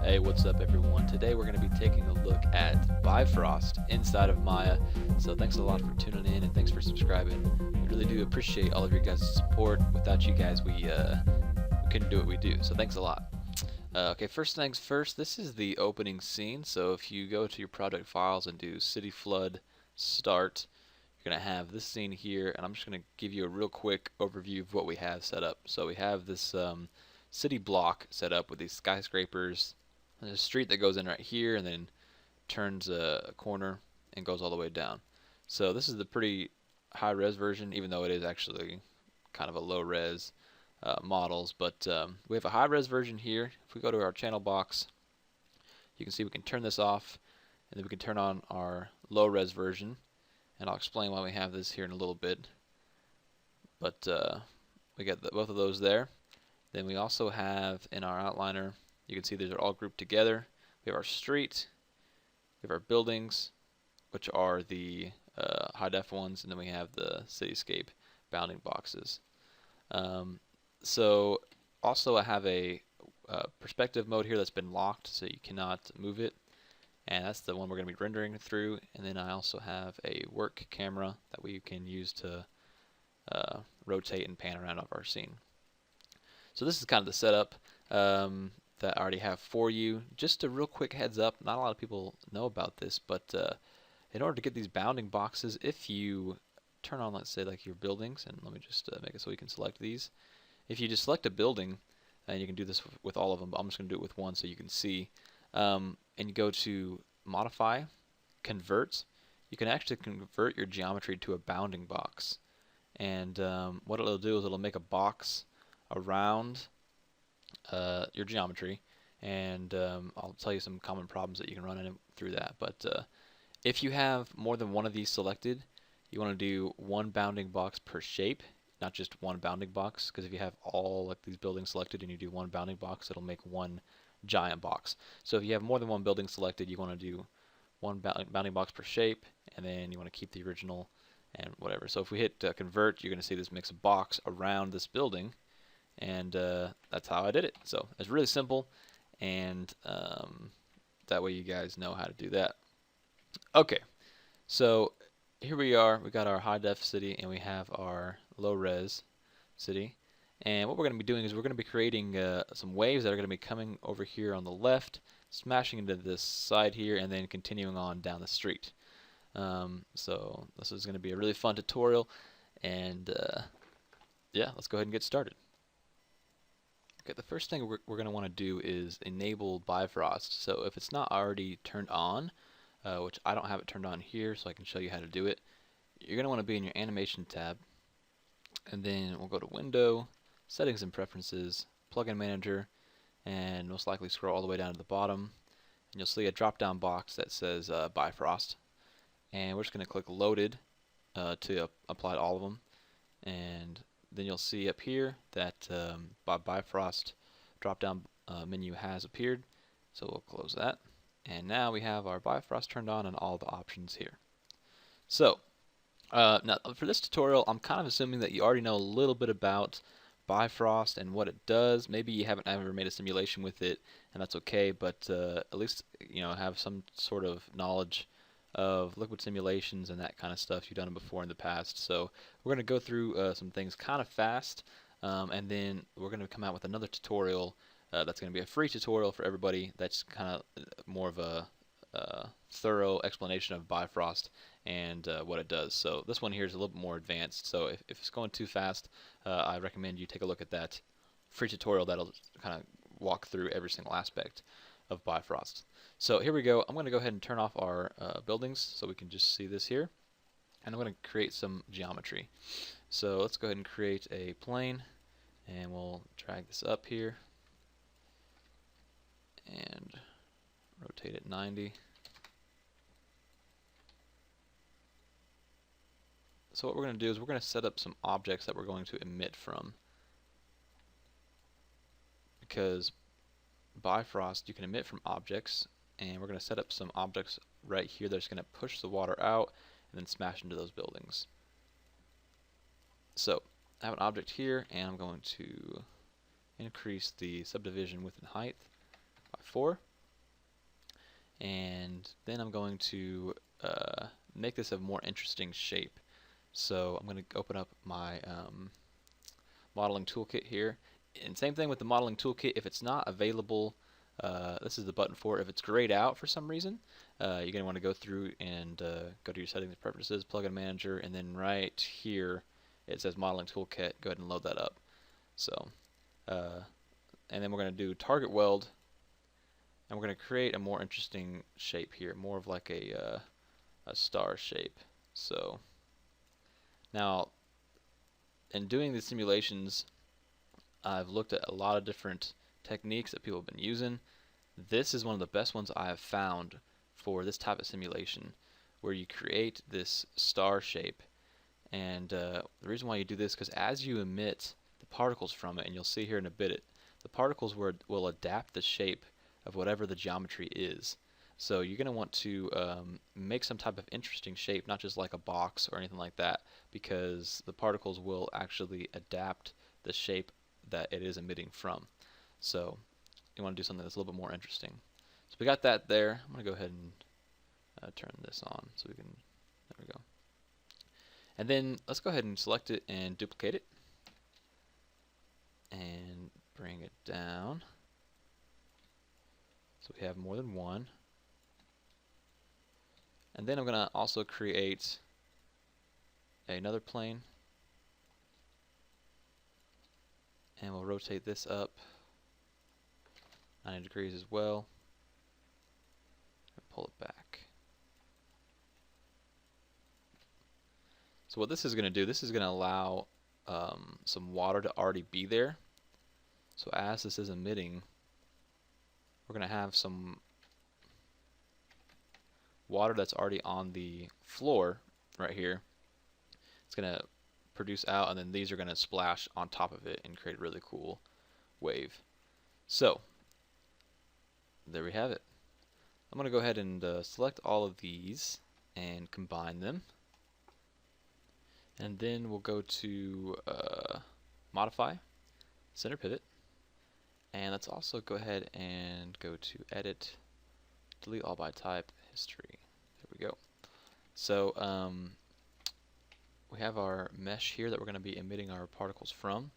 Hey, what's up everyone? Today we're going to be taking a look at Bifrost inside of Maya. So thanks a lot for tuning in and thanks for subscribing. We really do appreciate all of your guys' support. Without you guys, we couldn't do what we do. So thanks a lot. Okay, first things first, this is the opening scene. So if you go to your project files and do City Flood Start, you're going to have this scene here, and I'm just going to give you a real quick overview of what we have set up. So we have this city block set up with these skyscrapers. There's a street that goes in right here and then turns a corner and goes all the way down. So this is the pretty high res version, even though it is actually kind of a low res models. But we have a high res version here. If we go to our channel box, you can see we can turn this off, and then we can turn on our low res version. And I'll explain why we have this here in a little bit. But we got both of those there. Then we also have in our outliner, you can see these are all grouped together. We have our street, we have our buildings, which are the high def ones, and then we have the cityscape bounding boxes. So also I have a perspective mode here that's been locked, so you cannot move it. And that's the one we're going to be rendering through. And then I also have a work camera that we can use to rotate and pan around our scene. So this is kind of the setup that I already have for you. Just a real quick heads up, not a lot of people know about this, but in order to get these bounding boxes, if you turn on, let's say, like your buildings, and let me just make it so we can select these. If you just select a building, and you can do this with all of them, but I'm just going to do it with one so you can see, and you go to Modify, Convert, you can actually convert your geometry to a bounding box. And what it'll do is it'll make a box around your geometry, and I'll tell you some common problems that you can run in through that. But if you have more than one of these selected, you want to do one bounding box per shape, not just one bounding box, because if you have all like these buildings selected and you do one bounding box, it'll make one giant box. So if you have more than one building selected, you want to do one bounding box per shape, and then you want to keep the original and whatever. So if we hit convert, you're going to see this makes a box around this building, and that's how I did it. So it's really simple, and that way you guys know how to do that. Okay, so here we are. We got our high def city, and we have our low res city. And what we're going to be doing is we're going to be creating some waves that are going to be coming over here on the left, smashing into this side here, and then continuing on down the street. So this is going to be a really fun tutorial, and yeah, let's go ahead and get started. Okay, the first thing we're going to want to do is enable Bifrost. So if it's not already turned on, which I don't have it turned on here, so I can show you how to do it, you're going to want to be in your Animation tab, and then we'll go to Window, Settings and Preferences, Plugin Manager, and most likely scroll all the way down to the bottom, and you'll see a drop-down box that says Bifrost, and we're just going to click Loaded to apply to all of them, and then you'll see up here that Bifrost drop-down menu has appeared, so we'll close that, and now we have our Bifrost turned on and all the options here. So now for this tutorial, I'm kind of assuming that you already know a little bit about Bifrost and what it does. Maybe you haven't ever made a simulation with it, and that's okay, but at least have some sort of knowledge of liquid simulations and that kind of stuff. You've done it before in the past. So we're going to go through some things kind of fast, and then we're going to come out with another tutorial that's going to be a free tutorial for everybody. That's kind of more of a thorough explanation of Bifrost and what it does. So this one here is a little bit more advanced, so if it's going too fast, I recommend you take a look at that free tutorial that'll kind of walk through every single aspect of Bifrost. So here we go. I'm going to go ahead and turn off our buildings so we can just see this here, and I'm going to create some geometry. So let's go ahead and create a plane, and we'll drag this up here and rotate it 90. So what we're going to do is we're going to set up some objects that we're going to emit from, because Bifrost you can emit from objects, and we're going to set up some objects right here that's going to push the water out and then smash into those buildings. So I have an object here, and I'm going to increase the subdivision width and height by 4. and then I'm going to make this a more interesting shape. So I'm going to open up my modeling toolkit here, and same thing with the modeling toolkit. If it's not available, this is the button for it. If it's grayed out for some reason, you're going to want to go through and go to your settings, preferences, plugin manager, and then right here it says modeling toolkit. Go ahead and load that up. So and then we're going to do target weld, and we're going to create a more interesting shape here, more of like a star shape. So now, in doing the simulations, I've looked at a lot of different techniques that people have been using. This is one of the best ones I have found for this type of simulation, where you create this star shape. And the reason why you do this, because as you emit the particles from it, and you'll see here in a bit, the particles will adapt the shape of whatever the geometry is. So you're going to want to make some type of interesting shape, not just like a box or anything like that, because the particles will actually adapt the shape that it is emitting from. So you want to do something that's a little bit more interesting. So we got that there. I'm going to go ahead and turn this on so we can, there we go. And then let's go ahead and select it and duplicate it and bring it down so we have more than one. And then I'm going to also create another plane, and we'll rotate this up 90 degrees as well and pull it back. So what this is going to do, this is going to allow some water to already be there. So as this is emitting, we're going to have some water that's already on the floor right here. It's going to produce out, and then these are going to splash on top of it and create a really cool wave. So there we have it. I'm going to go ahead and select all of these and combine them, and then we'll go to modify, center pivot, and let's also go ahead and go to edit, delete all by type, history. There we go. So we have our mesh here that we're going to be emitting our particles from,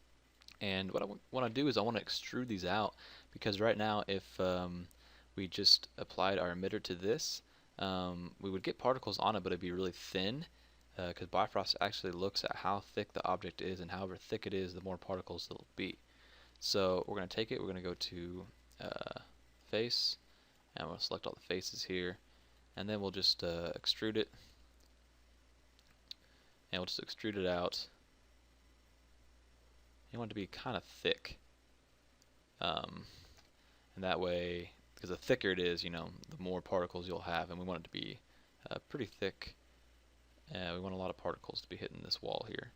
and what I want to do is I want to extrude these out, because right now if we just applied our emitter to this, we would get particles on it, but it'd be really thin, because Bifrost actually looks at how thick the object is, and however thick it is, the more particles there'll be. So we're going to take it, we're going to go to face, and we'll select all the faces here, and then we'll just extrude it, and we'll just extrude it out. You want it to be kind of thick, and that way, because the thicker it is, you know, the more particles you'll have, and we want it to be pretty thick. We want a lot of particles to be hitting this wall here.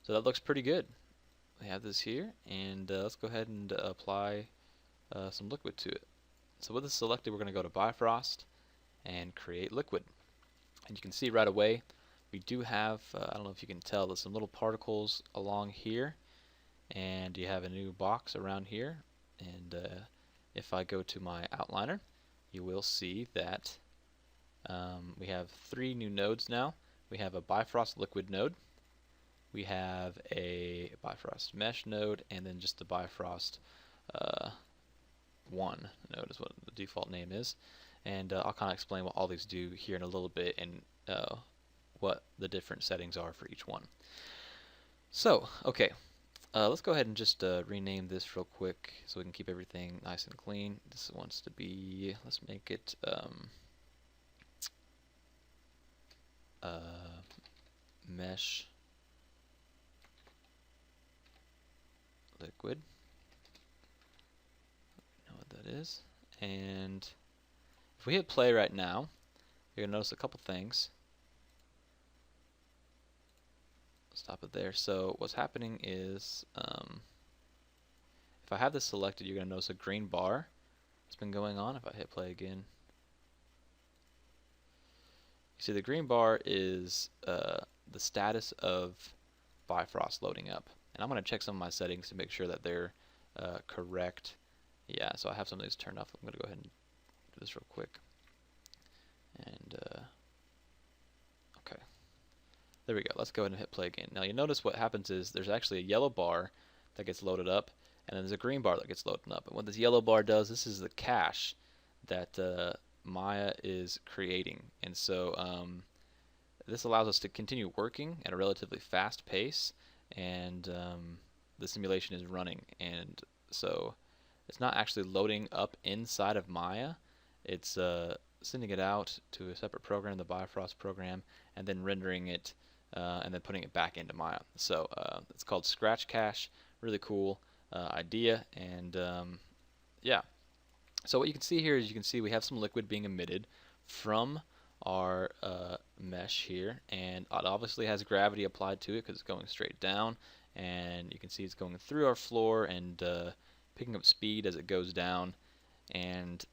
So that looks pretty good. We have this here, and let's go ahead and apply some liquid to it. So with this selected, we're going to go to Bifrost and create liquid. And you can see right away we do have, I don't know if you can tell, there's some little particles along here, and you have a new box around here. And if I go to my outliner, you will see that we have 3 new nodes now. We have a Bifrost Liquid node, we have a Bifrost Mesh node, and then just the Bifrost 1 node is what the default name is. And I'll kind of explain what all these do here in a little bit, and what the different settings are for each one. So, okay, let's go ahead and just rename this real quick so we can keep everything nice and clean. This wants to be, let's make it Mesh Liquid. Know what that is. And if we hit play right now, you're gonna notice a couple things. Stop it there. So what's happening is, if I have this selected, you're gonna notice a green bar has been going on. If I hit play again, you see the green bar is the status of Bifrost loading up. And I'm going to check some of my settings to make sure that they're correct. Yeah, so I have some of these turned off. I'm going to go ahead and do this real quick. And okay, there we go. Let's go ahead and hit play again. Now you notice what happens is there's actually a yellow bar that gets loaded up, and then there's a green bar that gets loaded up. And what this yellow bar does, this is the cache that Maya is creating. And so this allows us to continue working at a relatively fast pace, and the simulation is running. And so it's not actually loading up inside of Maya. It's sending it out to a separate program, the Bifrost program, and then rendering it and then putting it back into Maya. So it's called Scratch Cache. Really cool idea. And yeah. So what you can see here is you can see we have some liquid being emitted from our mesh here, and it obviously has gravity applied to it because it's going straight down, and you can see it's going through our floor and picking up speed as it goes down. And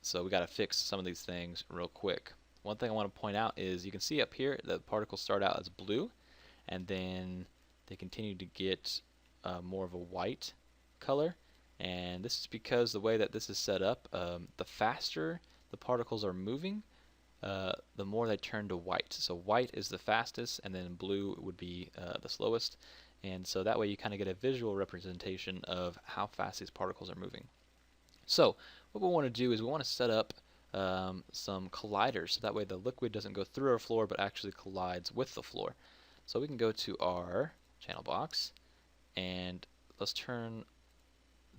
so we got to fix some of these things real quick. One thing I want to point out is you can see up here the particles start out as blue, and then they continue to get more of a white color. And this is because the way that this is set up, the faster the particles are moving, the more they turn to white. So white is the fastest, and then blue would be the slowest. And so that way you kind of get a visual representation of how fast these particles are moving. So what we want to do is we want to set up some colliders, so that way the liquid doesn't go through our floor but actually collides with the floor. So we can go to our channel box, and let's turn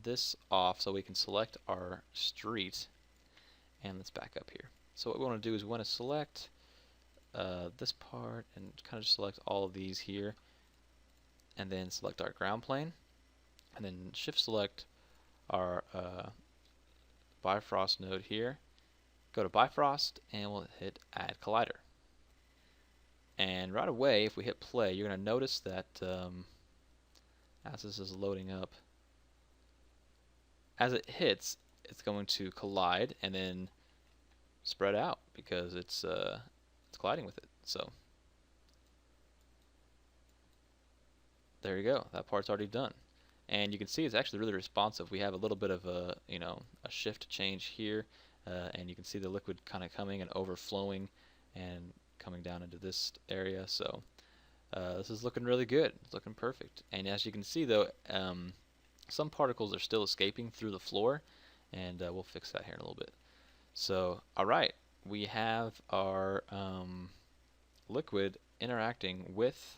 this off so we can select our street, and let's back up here. So what we want to do is we want to select this part and kind of just select all of these here, and then select our ground plane, and then shift select our Bifrost node here, go to Bifrost, and we'll hit add collider. And right away, if we hit play, you're going to notice that as this is loading up, as it hits, it's going to collide and then spread out because it's colliding with it. So there you go. That part's already done, and you can see it's actually really responsive. We have a little bit of a a shift change here, and you can see the liquid kind of coming and overflowing and coming down into this area. So this is looking really good. It's looking perfect. And as you can see, though, some particles are still escaping through the floor, and we'll fix that here in a little bit. So, alright, we have our liquid interacting with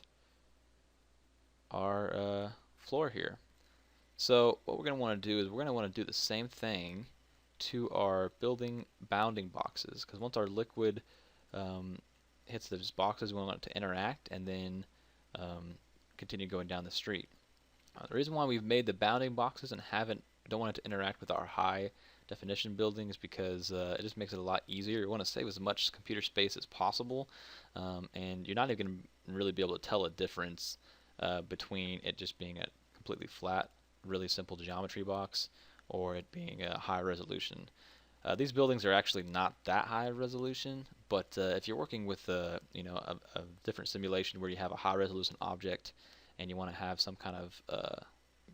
our floor here. So what we're going to want to do is we're going to want to do the same thing to our building bounding boxes, because once our liquid hits those boxes, we want it to interact and then continue going down the street. The reason why we've made the bounding boxes and don't want it to interact with our high definition building is because it just makes it a lot easier. You want to save as much computer space as possible, and you're not even going to really be able to tell a difference between it just being a completely flat, really simple geometry box or it being a high resolution. These buildings are actually not that high resolution, but if you're working with a different simulation where you have a high resolution object and you want to have some kind of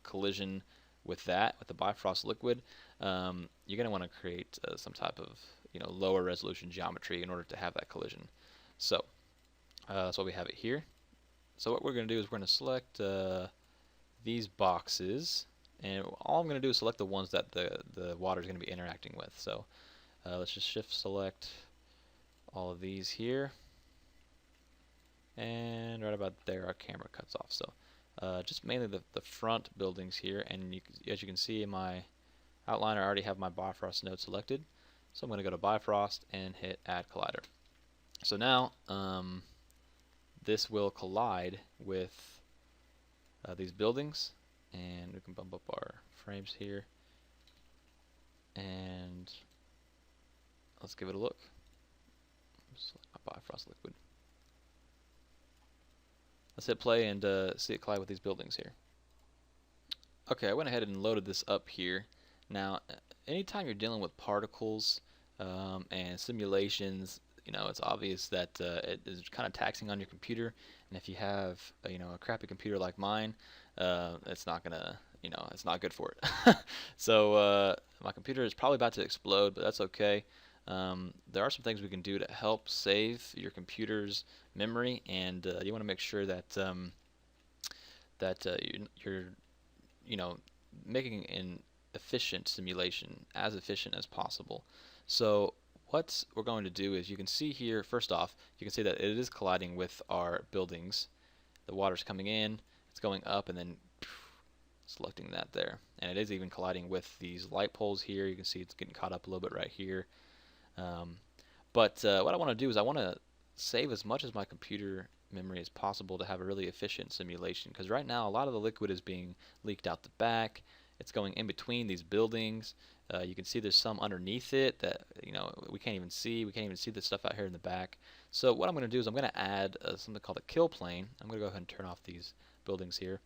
collision with that, with the Bifrost Liquid, you're going to want to create some type of lower resolution geometry in order to have that collision. So that's why we have it here. So what we're going to do is we're going to select these boxes, and all I'm going to do is select the ones that the water is going to be interacting with. So let's just shift select all of these here, and right about there our camera cuts off. So just mainly the front buildings here, and as you can see in my outliner I already have my Bifrost node selected. So I'm going to go to Bifrost and hit add collider. So now this will collide with these buildings, and we can bump up our frames here, and let's give it a look. Select my Bifrost Liquid. Let's hit play and see it collide with these buildings here. Okay, I went ahead and loaded this up here. Now, anytime you're dealing with particles and simulations, it's obvious that it is kind of taxing on your computer, and if you have a crappy computer like mine, it's not gonna, it's not good for it. So my computer is probably about to explode, but that's okay. there are some things we can do to help save your computer's memory, and you want to make sure that you're making an efficient simulation, as efficient as possible. So what we're going to do is, you can see here, first off, you can see that it is colliding with our buildings. The water's coming in, it's going up, and then selecting that there. And it is even colliding with these light poles here. You can see it's getting caught up a little bit right here. But what I want to do is I want to save as much of my computer memory as possible to have a really efficient simulation, because right now a lot of the liquid is being leaked out the back. It's going in between these buildings. You can see there's some underneath it that we can't even see. We can't even see the stuff out here in the back. So what I'm going to do is I'm going to add something called a kill plane. I'm going to go ahead and turn off these buildings here.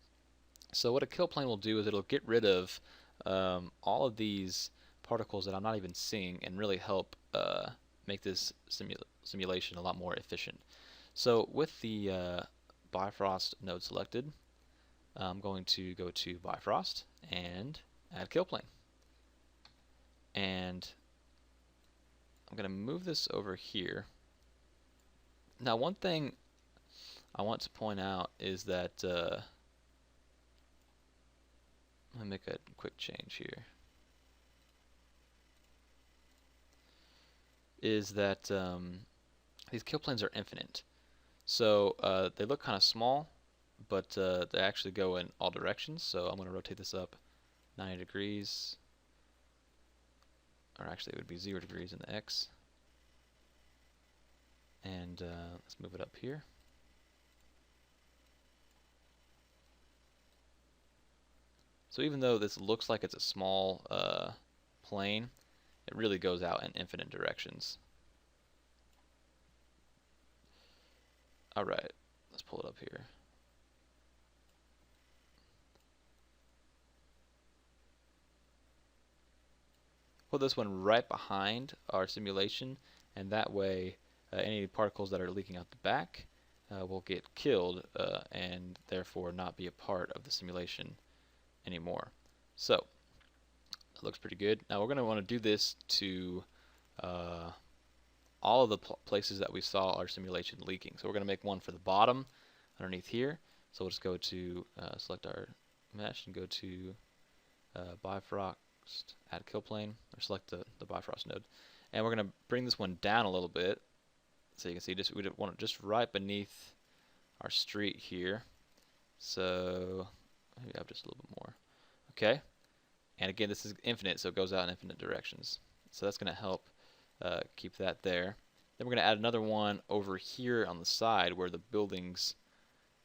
So what a kill plane will do is it'll get rid of all of these particles that I'm not even seeing, and really help make this simulation a lot more efficient. So with the Bifrost node selected, I'm going to go to Bifrost and add kill plane. And I'm going to move this over here. Now, one thing I want to point out is that let me make a quick change here. Is that these kill planes are infinite. So they look kind of small, but they actually go in all directions. So I'm going to rotate this up 90 degrees, or actually it would be 0 degrees in the X. And let's move it up here. So even though this looks like it's a small plane, it really goes out in infinite directions. Alright, let's pull it up here. Put this one right behind our simulation, and that way any particles that are leaking out the back will get killed and therefore not be a part of the simulation anymore. So it looks pretty good. Now we're going to want to do this to all of the places that we saw our simulation leaking. So we're going to make one for the bottom underneath here. So we'll just go to select our mesh and go to Bifrost, add kill plane, or select the Bifrost node. And we're going to bring this one down a little bit. So you can see we want it just right beneath our street here. So maybe up just a little bit more. Okay. And again, this is infinite, so it goes out in infinite directions. So that's going to help keep that there. Then we're going to add another one over here on the side where the buildings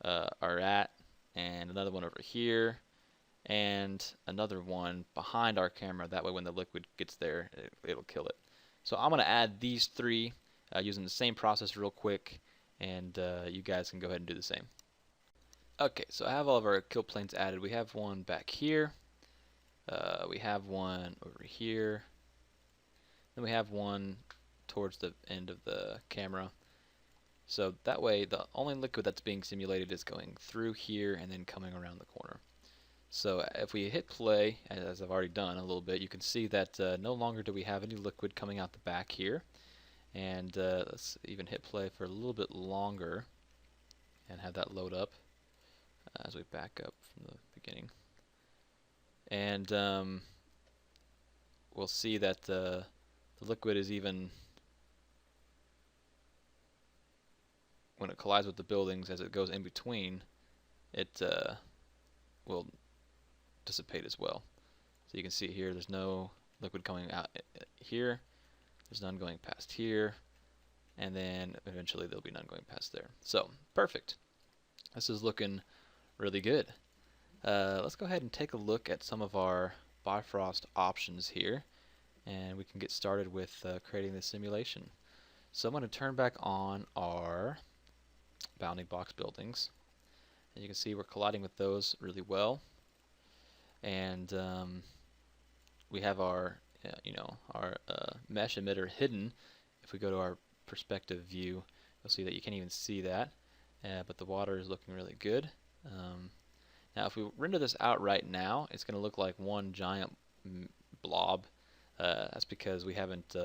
are at, and another one over here, and another one behind our camera. That way when the liquid gets there, it'll kill it. So I'm going to add these three using the same process real quick, and you guys can go ahead and do the same. Okay, so I have all of our kill planes added. We have one back here. We have one over here. Then we have one towards the end of the camera. So that way the only liquid that's being simulated is going through here and then coming around the corner. So if we hit play, as I've already done a little bit, you can see that no longer do we have any liquid coming out the back here. And let's even hit play for a little bit longer and have that load up as we back up from the beginning. And we'll see that the liquid is even, when it collides with the buildings, as it goes in between, it will dissipate as well. So you can see here there's no liquid coming out here, there's none going past here, and then eventually there'll be none going past there. So perfect. This is looking really good. Let's go ahead and take a look at some of our Bifrost options here, and we can get started with creating this simulation. So I'm going to turn back on our bounding box buildings, and you can see we're colliding with those really well. And we have our mesh emitter hidden. If we go to our perspective view, you'll see that you can't even see that, but the water is looking really good. Now if we render this out right now, it's going to look like one giant blob. That's because we haven't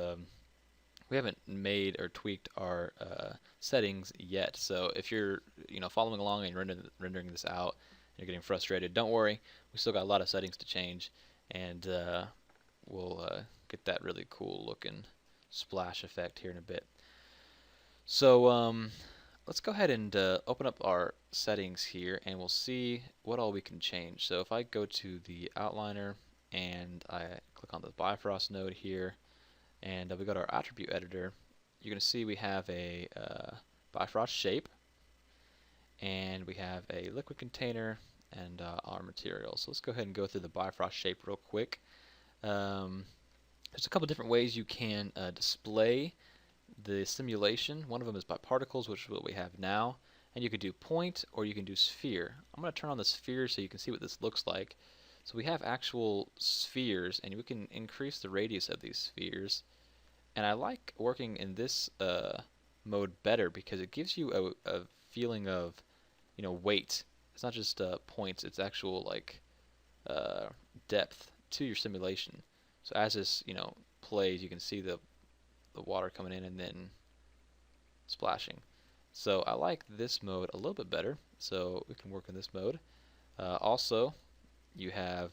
we haven't made or tweaked our settings yet. So if you're following along and rendering this out, and you're getting frustrated, don't worry. We still got a lot of settings to change, and we'll get that really cool looking splash effect here in a bit. So let's go ahead and open up our settings here, and we'll see what all we can change. So if I go to the outliner and I click on the Bifrost node here, and we go to our attribute editor, you're going to see we have a Bifrost shape, and we have a liquid container, and our material. So let's go ahead and go through the Bifrost shape real quick. There's a couple different ways you can display the simulation. One of them is by particles, which is what we have now, and you could do point or you can do sphere. I'm going to turn on the sphere so you can see what this looks like. So we have actual spheres, and we can increase the radius of these spheres. And I like working in this mode better because it gives you a feeling of weight. It's not just points; it's actual like depth to your simulation. So as this plays, you can see the water coming in and then splashing. So I like this mode a little bit better. So we can work in this mode. Also, you have,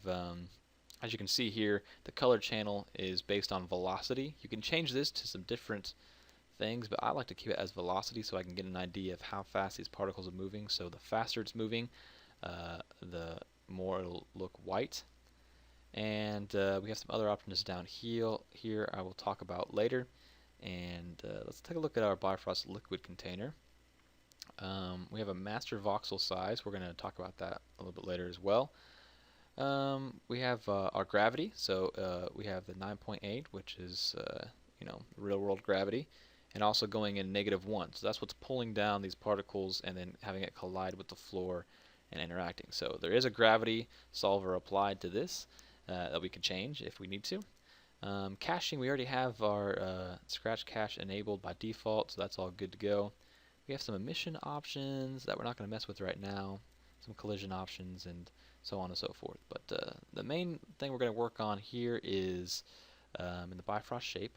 as you can see here, the color channel is based on velocity. You can change this to some different things, but I like to keep it as velocity so I can get an idea of how fast these particles are moving. So the faster it's moving, the more it'll look white. And we have some other options down here I will talk about later. And let's take a look at our Bifrost Liquid container. We have a master voxel size. We're going to talk about that a little bit later as well. We have our gravity. So we have the 9.8, which is real world gravity, and also going in -1. So that's what's pulling down these particles and then having it collide with the floor and interacting. So there is a gravity solver applied to this that we can change if we need to. Caching, we already have our scratch cache enabled by default, so that's all good to go. We have some emission options that we're not going to mess with right now, some collision options, and so on and so forth. But the main thing we're going to work on here is in the Bifrost shape.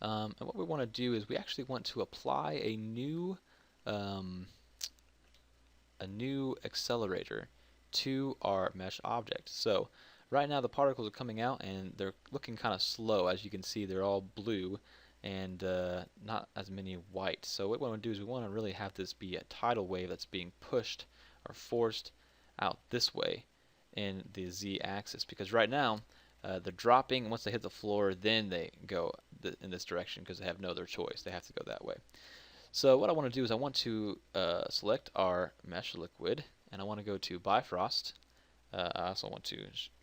And what we want to do is we actually want to apply a new accelerator to our mesh object. So right now the particles are coming out and they're looking kind of slow. As you can see, they're all blue and not as many white. So what we want to do is we want to really have this be a tidal wave that's being pushed or forced out this way in the z-axis, because right now they're dropping. Once they hit the floor, then they go in this direction because they have no other choice. They have to go that way. So what I want to do is I want to select our mesh liquid, and I want to go to Bifrost. I also want to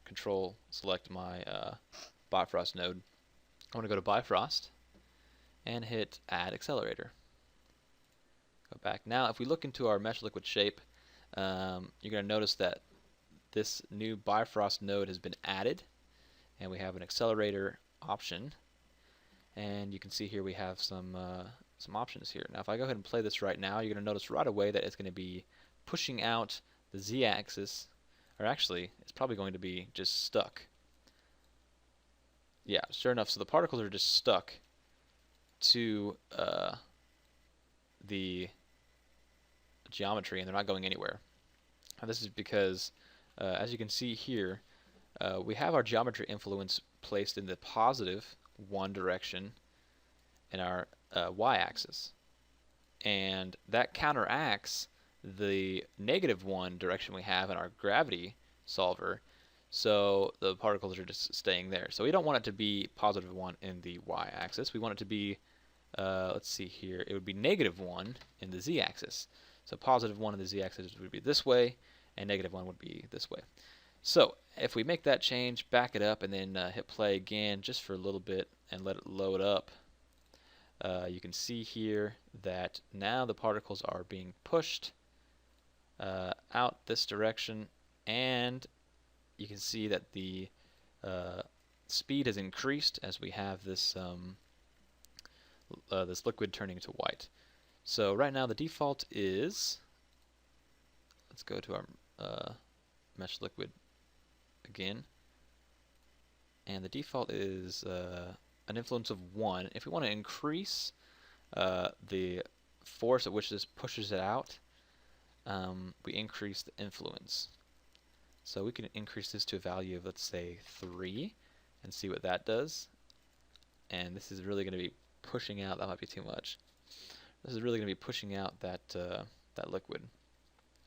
control select my Bifrost node. I want to go to Bifrost and hit Add Accelerator. Go back. Now if we look into our mesh liquid shape, you're going to notice that this new Bifrost node has been added, and we have an accelerator option, and you can see here we have some options here. Now if I go ahead and play this right now, you're going to notice right away that it's going to be pushing out the z-axis, or actually it's probably going to be just stuck. Yeah, sure enough, so the particles are just stuck to the geometry and they're not going anywhere. Now this is because as you can see here, we have our geometry influence placed in the +1 direction in our y-axis, and that counteracts the -1 direction we have in our gravity solver, so the particles are just staying there. So we don't want it to be +1 in the y-axis. We want it to be, let's see here, it would be -1 in the z-axis. So +1 in the z-axis would be this way, and -1 would be this way. So if we make that change, back it up, and then hit play again just for a little bit and let it load up, you can see here that now the particles are being pushed out this direction, and you can see that the speed has increased as we have this this liquid turning to white. So right now the default is, let's go to our mesh liquid again, and the default is an influence of 1. If we want to increase the force at which this pushes it out, we increase the influence. So we can increase this to a value of, let's say, 3 and see what that does. And this is really going to be pushing out, that might be too much. This is really going to be pushing out that, that liquid.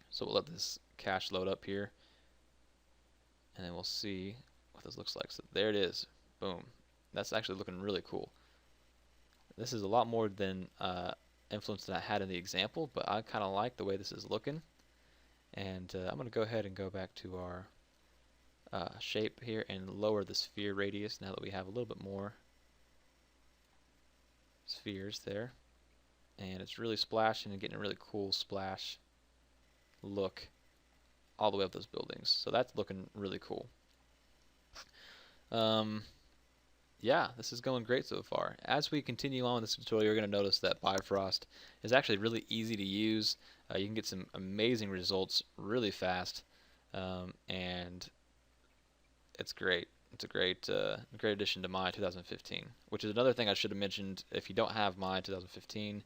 So we'll let this cache load up here, and then we'll see what this looks like. So there it is. Boom. That's actually looking really cool. This is a lot more than influence than I had in the example, but I kind of like the way this is looking. And I'm going to go ahead and go back to our shape here and lower the sphere radius now that we have a little bit more spheres there. And it's really splashing and getting a really cool splash look all the way up those buildings. So that's looking really cool. Yeah, this is going great so far. As we continue on with this tutorial, you're going to notice that Bifrost is actually really easy to use. You can get some amazing results really fast, and it's great. It's a great addition to Maya 2015, which is another thing I should have mentioned. If you don't have Maya 2015,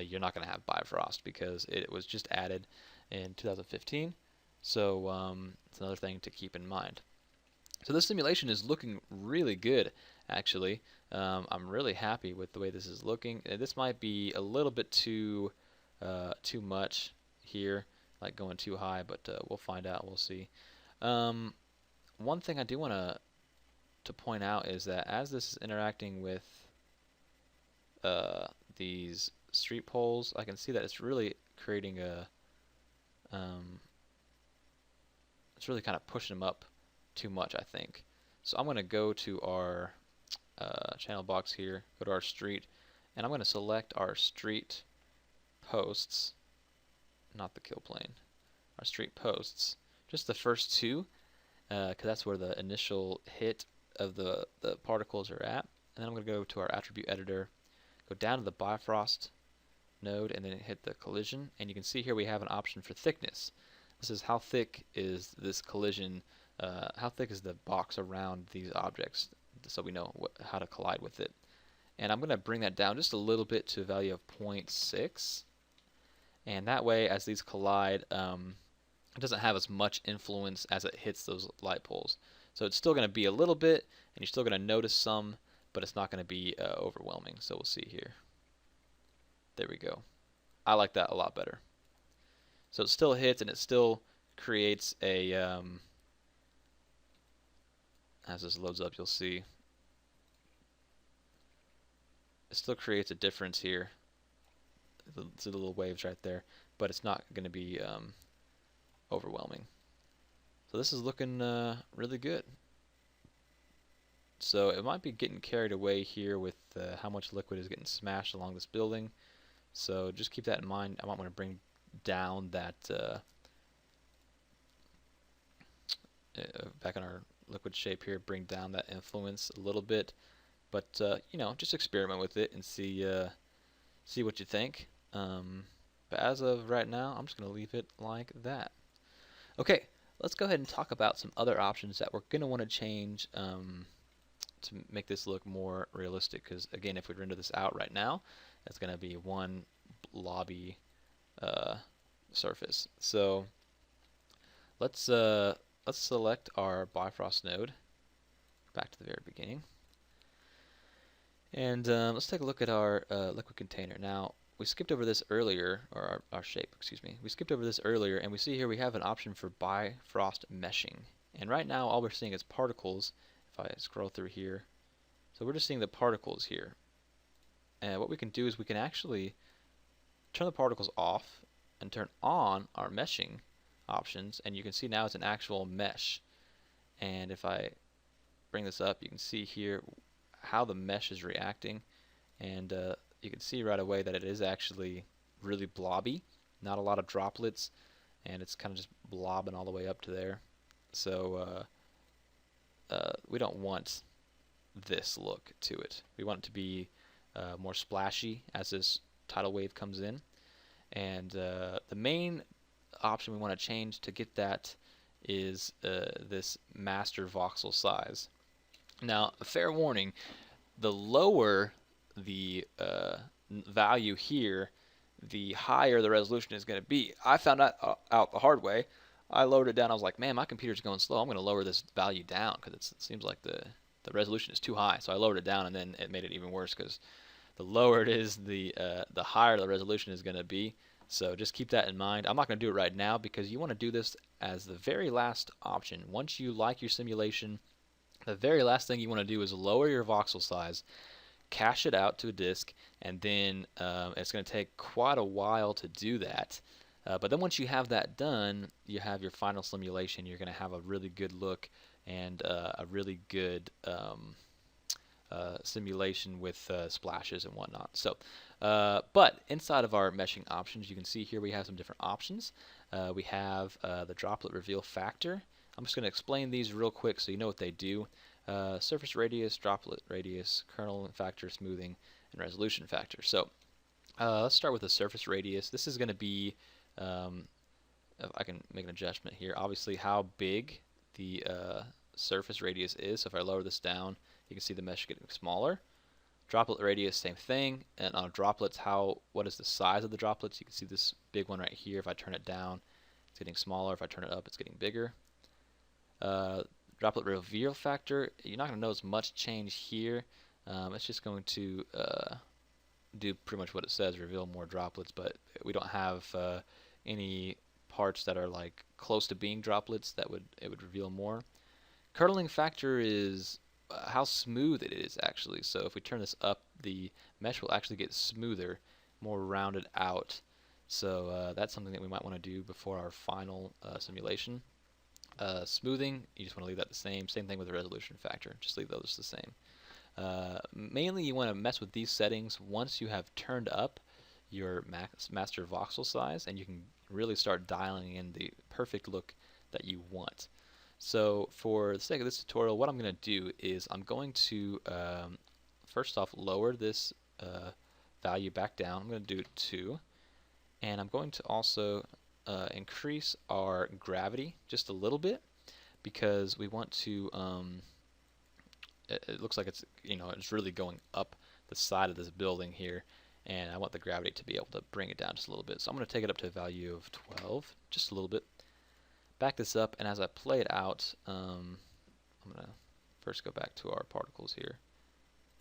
you're not going to have Bifrost because it was just added in 2015. So it's another thing to keep in mind. So this simulation is looking really good, actually. I'm really happy with the way this is looking. This might be a little bit too much here, like going too high, but we'll find out. We'll see. One thing I do want to point out is that as this is interacting with these street poles, I can see that it's really creating a it's really kind of pushing them up too much, I think. So I'm going to go to our channel box here, go to our street, and I'm going to select our street posts, not the kill plane, our street posts, just the first two, because that's where the initial hit of the particles are at. And then I'm going to go to our attribute editor, go down to the Bifrost node, and then hit the collision. And you can see here we have an option for thickness. This is how thick is this collision, how thick is the box around these objects, so we know how to collide with it. And I'm going to bring that down just a little bit to a value of 0.6. And that way, as these collide, it doesn't have as much influence as it hits those light poles. So it's still going to be a little bit, and you're still going to notice some, but it's not going to be overwhelming. So we'll see here. There we go. I like that a lot better. So it still hits, and it still creates a, as this loads up, you'll see, it still creates a difference here. See the little waves right there, but it's not going to be overwhelming. So this is looking really good. So it might be getting carried away here with how much liquid is getting smashed along this building. So just keep that in mind. I might want to bring down that back in our liquid shape here, bring down that influence a little bit, but you know, just experiment with it and see what you think. But as of right now, I'm just going to leave it like that. Okay, let's go ahead and talk about some other options that we're going to want to change to make this look more realistic, because again, if we render this out right now, it's going to be one blobby surface. So let's select our Bifrost node back to the very beginning, and let's take a look at our liquid container. Now we skipped over this earlier, or our shape, excuse me. We skipped over this earlier, and we see here we have an option for Bifrost meshing. And right now all we're seeing is particles. If I scroll through here, so we're just seeing the particles here. And what we can do is we can actually turn the particles off and turn on our meshing options, and you can see now it's an actual mesh. And if I bring this up, you can see here how the mesh is reacting, and you can see right away that it is actually really blobby, not a lot of droplets, and it's kind of just blobbing all the way up to there. So we don't want this look to it. We want it to be more splashy as this tidal wave comes in. And the main option we want to change to get that is this master voxel size. Now, a fair warning, the lower the value here, the higher the resolution is going to be. I found out the hard way. I lowered it down. I was like, man, my computer's going slow. I'm going to lower this value down because it seems like the resolution is too high. So I lowered it down, and then it made it even worse because the lower it is, the higher the resolution is going to be. So just keep that in mind. I'm not going to do it right now because you want to do this as the very last option. Once you like your simulation, the very last thing you want to do is lower your voxel size, cache it out to a disk, and then it's going to take quite a while to do that. But then once you have that done, you have your final simulation. You're going to have a really good look and a really good simulation with splashes and whatnot. So, but inside of our meshing options, you can see here we have some different options. We have the droplet reveal factor. I'm just going to explain these real quick so you know what they do. Surface radius, droplet radius, kernel factor, smoothing, and resolution factor. So let's start with the surface radius. This is going to be, if I can make an adjustment here, obviously how big the surface radius is. So if I lower this down, you can see the mesh getting smaller. Droplet radius, same thing. And on droplets, what is the size of the droplets? You can see this big one right here. If I turn it down, it's getting smaller. If I turn it up, it's getting bigger. Droplet reveal factor, you're not going to notice much change here. It's just going to do pretty much what it says, reveal more droplets, but we don't have any parts that are like close to being droplets that it would reveal more. Kernelling factor is how smooth it is actually. So if we turn this up, the mesh will actually get smoother, more rounded out. So that's something that we might want to do before our final simulation. Smoothing, you just want to leave that the same. Same thing with the resolution factor. Just leave those the same. Mainly you want to mess with these settings once you have turned up your master voxel size, and you can really start dialing in the perfect look that you want. So for the sake of this tutorial, what I'm going to do is I'm going to first off lower this value back down. I'm going to do 2, and I'm going to also increase our gravity just a little bit because we want to it looks like it's it's really going up the side of this building here, and I want the gravity to be able to bring it down just a little bit. So I'm going to take it up to a value of 12, just a little bit. Back this up, and as I play it out, I'm going to first go back to our particles here.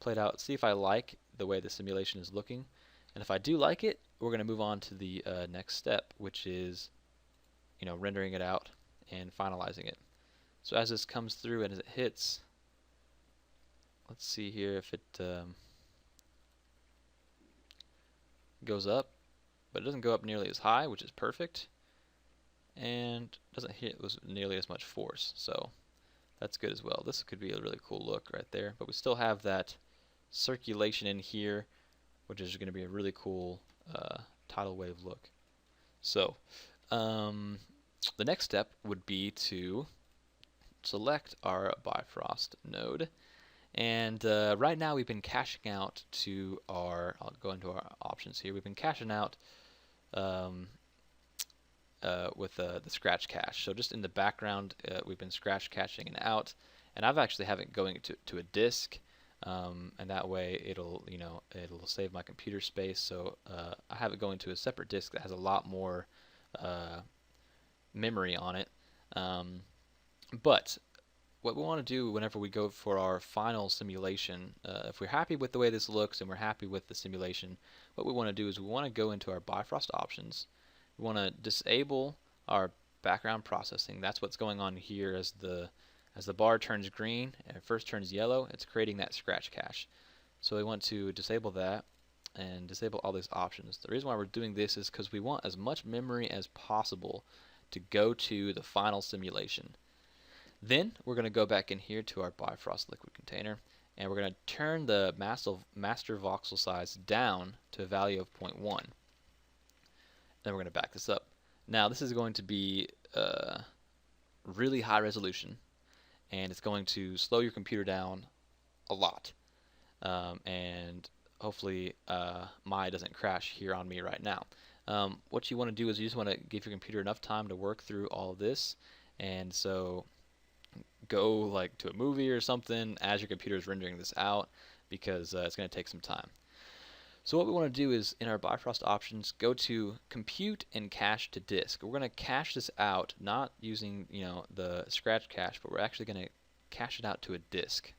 Play it out, see if I like the way the simulation is looking, and if I do like it, we're going to move on to the next step, which is rendering it out and finalizing it. So as this comes through and as it hits, let's see here if it goes up, but it doesn't go up nearly as high, which is perfect, and doesn't hit with nearly as much force, so that's good as well. This could be a really cool look right there, but we still have that circulation in here, which is going to be a really cool tidal wave look. So the next step would be to select our Bifrost node, and right now we've been caching out to our, I'll go into our options here, we've been caching out with the scratch cache. So just in the background we've been scratch caching it out, and I've actually have it going to a disk, and that way it'll save my computer space. So I have it going to a separate disk that has a lot more memory on it. But what we want to do whenever we go for our final simulation, if we're happy with the way this looks and we're happy with the simulation, what we want to do is we want to go into our Bifrost options. We want to disable our background processing. That's what's going on here as the bar turns green and it first turns yellow. It's creating that scratch cache. So we want to disable that and disable all these options. The reason why we're doing this is because we want as much memory as possible to go to the final simulation. Then we're going to go back in here to our Bifrost Liquid container, and we're going to turn the master voxel size down to a value of 0.1. Then we're going to back this up. Now this is going to be really high resolution, and it's going to slow your computer down a lot. And hopefully Maya doesn't crash here on me right now. What you want to do is you just want to give your computer enough time to work through all of this, and so go like to a movie or something as your computer is rendering this out, because it's going to take some time. So what we want to do is, in our Bifrost options, go to Compute and Cache to Disk. We're going to cache this out, not using the scratch cache, but we're actually going to cache it out to a disk.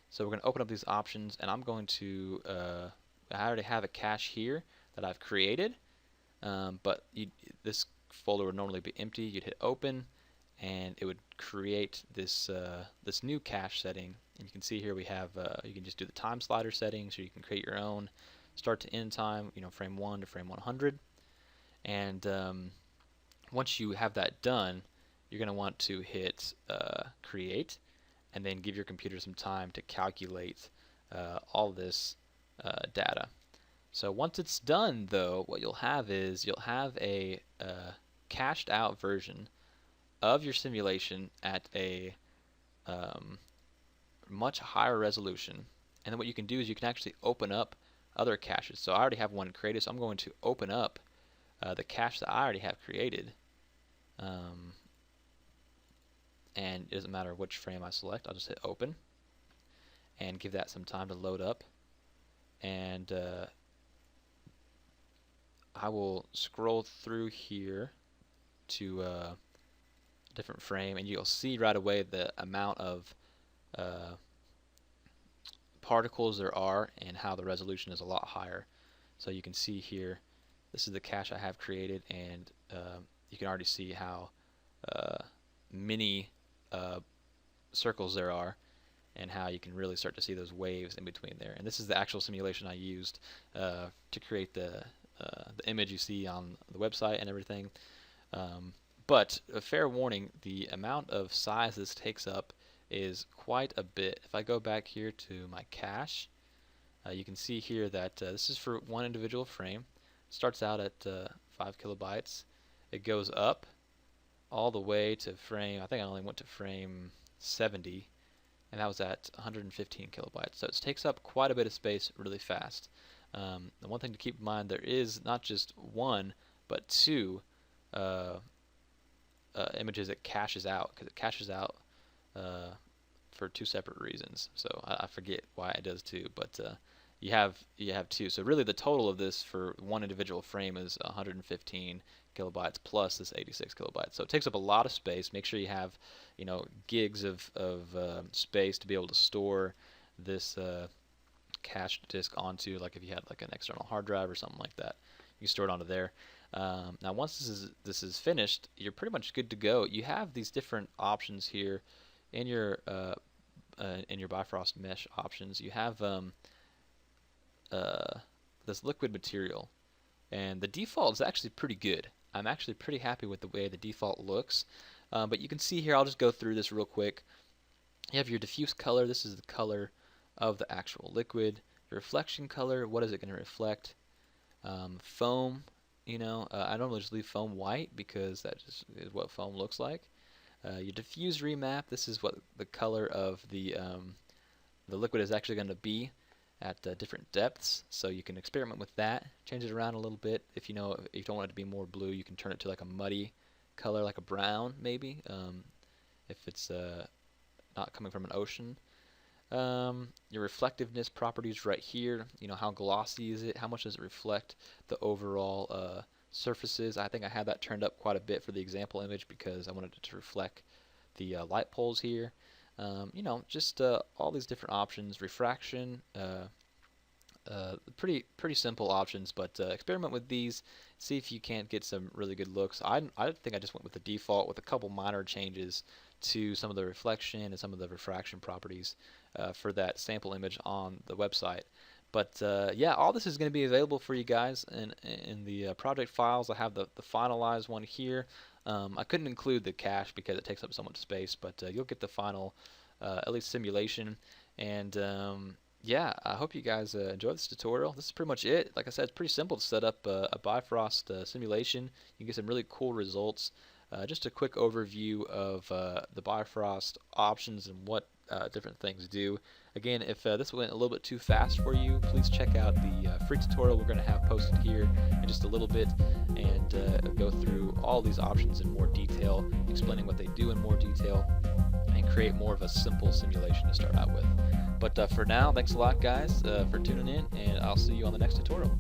So we're going to open up these options, and I'm going to, I already have a cache here that I've created, but this folder would normally be empty. You'd hit Open, and it would create this this new cache setting. And you can see here we have, you can just do the time slider settings, or you can create your own start to end time, frame 1 to frame 100. And once you have that done, you're going to want to hit Create, and then give your computer some time to calculate all this data. So once it's done, though, what you'll have is you'll have a cached out version of your simulation at a much higher resolution. And then what you can do is you can actually open up other caches. So I already have one created, so I'm going to open up the cache that I already have created. And it doesn't matter which frame I select, I'll just hit Open and give that some time to load up. And I will scroll through here to a different frame, and you'll see right away the amount of particles there are and how the resolution is a lot higher. So you can see here, this is the cache I have created, and you can already see how many circles there are, and how you can really start to see those waves in between there. And this is the actual simulation I used to create the image you see on the website and everything. But a fair warning, the amount of size this takes up is quite a bit. If I go back here to my cache, you can see here that this is for one individual frame. It starts out at 5 kilobytes. It goes up all the way to frame, I think I only went to frame 70, and that was at 115 kilobytes. So it takes up quite a bit of space really fast. The one thing to keep in mind, there is not just one, but two images it caches out, because it caches out for two separate reasons. So I forget why it does two, but you have two. So really the total of this for one individual frame is 115 kilobytes plus this 86 kilobytes. So it takes up a lot of space. Make sure you have gigs of space to be able to store this cached disk onto, like if you had like an external hard drive or something like that, you can store it onto there. Now once this is finished, you're pretty much good to go. You have these different options here in your Bifrost mesh options. You have this liquid material, and the default is actually pretty good. I'm actually pretty happy with the way the default looks. But you can see here, I'll just go through this real quick. You have your diffuse color. This is the color of the actual liquid. Your reflection color, what is it going to reflect? Foam, I normally just leave foam white because that just is what foam looks like. Your diffuse remap, this is what the color of the liquid is actually going to be at different depths, so you can experiment with that, change it around a little bit. If you don't want it to be more blue, you can turn it to like a muddy color, like a brown maybe, if it's not coming from an ocean. Your reflectiveness properties right here, how glossy is it, how much does it reflect the overall surfaces. I think I had that turned up quite a bit for the example image because I wanted it to reflect the light poles here. Just all these different options. Refraction, pretty simple options, but experiment with these, see if you can't get some really good looks. I think I just went with the default with a couple minor changes to some of the reflection and some of the refraction properties for that sample image on the website. But yeah, all this is going to be available for you guys in the project files. I have the finalized one here. I couldn't include the cache because it takes up so much space, but you'll get the final at least simulation. And yeah, I hope you guys enjoyed this tutorial. This is pretty much it. Like I said, it's pretty simple to set up a Bifrost simulation. You can get some really cool results. Just a quick overview of the Bifrost options and what different things do. Again, if this went a little bit too fast for you, please check out the free tutorial we're going to have posted here in just a little bit, and go through all these options in more detail, explaining what they do in more detail, and and create more of a simple simulation to start out with. But for now, thanks a lot guys for tuning in, and I'll see you on the next tutorial.